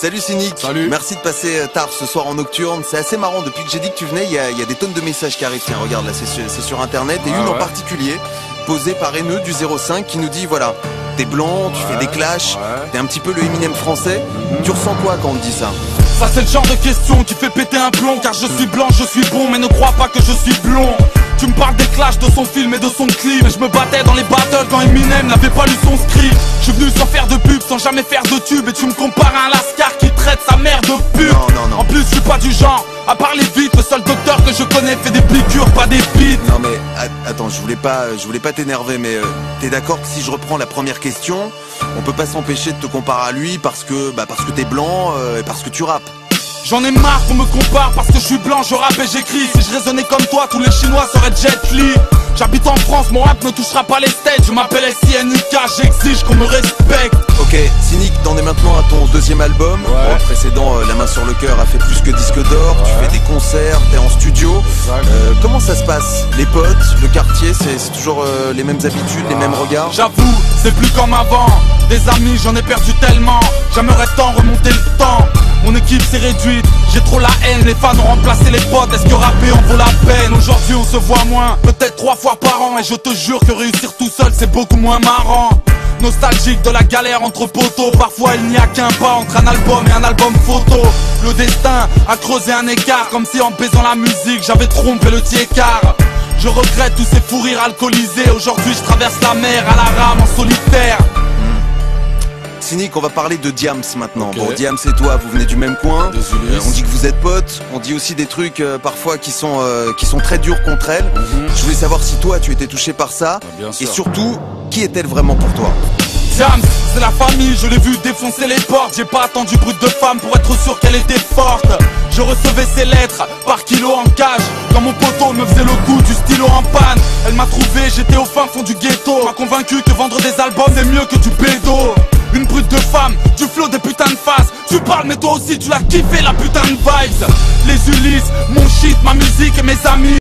Salut Cynic. Salut. Merci de passer tard ce soir en nocturne. C'est assez marrant, depuis que j'ai dit que tu venais, il y a des tonnes de messages qui arrivent. Tiens, regarde là, c'est sur internet. Et une en particulier, posée par Haineux du 05, qui nous dit voilà, t'es blanc, tu fais des clashs, t'es un petit peu le Eminem français. Tu ressens quoi quand on te dit ça? Ça c'est le genre de question qui fait péter un plomb. Car je suis blanc, je suis bon, mais ne crois pas que je suis blond. Tu me parles des clashs, de son film et de son clip. Mais je me battais dans les battles quand Eminem n'avait pas lu son script. Je suis venu sans faire de pub, sans jamais faire de tube. Et tu me compares à un lascar qui traite sa mère de pute. Non. En plus je suis pas du genre à parler vite. Le seul docteur que je connais fait des piqûres, pas des bites. Non mais attends, je voulais pas t'énerver, mais t'es d'accord que si je reprends la première question, on peut pas s'empêcher de te comparer à lui parce que t'es blanc et parce que tu rappes. J'en ai marre qu'on me compare parce que je suis blanc, je rappe et j'écris. Si je raisonnais comme toi, tous les Chinois seraient Jet Li. J'habite en France, mon rap ne touchera pas les stages. Je m'appelle SINUK, j'exige qu'on me respecte. Ok, Cynic, t'en es maintenant à ton deuxième album. Le précédent, La main sur le cœur, a fait plus que disque d'or. Tu fais des concerts, t'es en studio. Comment ça se passe? Les potes, le quartier, c'est toujours les mêmes habitudes, les mêmes regards? J'avoue, c'est plus comme avant. Des amis, j'en ai perdu tellement. J'aimerais tant remonter le temps. Mon équipe s'est réduite, j'ai trop la haine. Les fans ont remplacé les potes, est-ce que rapper en vaut la peine? Aujourd'hui on se voit moins, peut-être 3 fois par an. Et je te jure que réussir tout seul c'est beaucoup moins marrant. Nostalgique de la galère entre poteaux. Parfois il n'y a qu'un pas entre un album et un album photo. Le destin a creusé un écart, comme si en baisant la musique j'avais trompé le tiers-quart. Je regrette tous ces fous rires alcoolisés. Aujourd'hui je traverse la mer à la rame en solitaire. Cynic, on va parler de Diams maintenant. Bon, Diams et toi, vous venez du même coin. On dit que vous êtes potes. On dit aussi des trucs parfois qui sont très durs contre elle. Je voulais savoir si toi, tu étais touché par ça. Et surtout, qui est-elle vraiment pour toi? Diams, c'est la famille, je l'ai vu défoncer les portes. J'ai pas attendu brut de femme pour être sûr qu'elle était forte. Je recevais ses lettres par kilo en cage. Quand mon poteau me faisait le coup du stylo en panne. Elle m'a trouvé, j'étais au fin fond du ghetto. M'a convaincu que vendre des albums c'est mieux que du bédo. Une brute de femme, du flow des putains de faces. Tu parles mais toi aussi tu l'as kiffé la putain de vibes. Les Ulysses, mon shit, ma musique et mes amis.